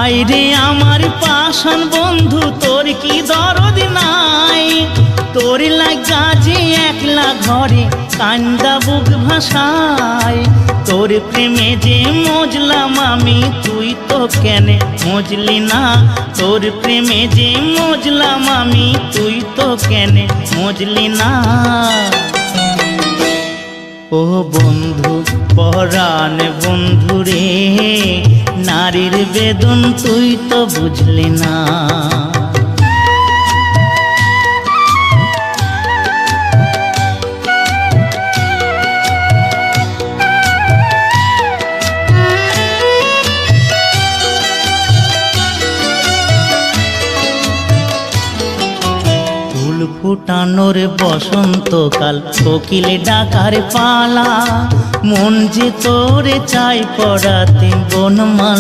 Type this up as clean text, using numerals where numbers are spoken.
হায়রে আমার পাষাণ বন্ধু, তোর কি দরদ নাই? তোর লাগা যে একলা ঘরে কান্দা বুক ভাসায়। তোর প্রেমে যে মজলাম আমি, তুই তো কেনে মজলি না? তোর প্রেমে যে মজলাম আমি, তুই তো কেনে মজলি না? ও বন্ধু পরাণ বন্ধু রে, নারীর বেদন তুই তো বুঝলি না। ফুটানোর বসন্তকাল, কোকিলে ডাকার পালা, মন যে তোরে চাই পড়াতে বনমাল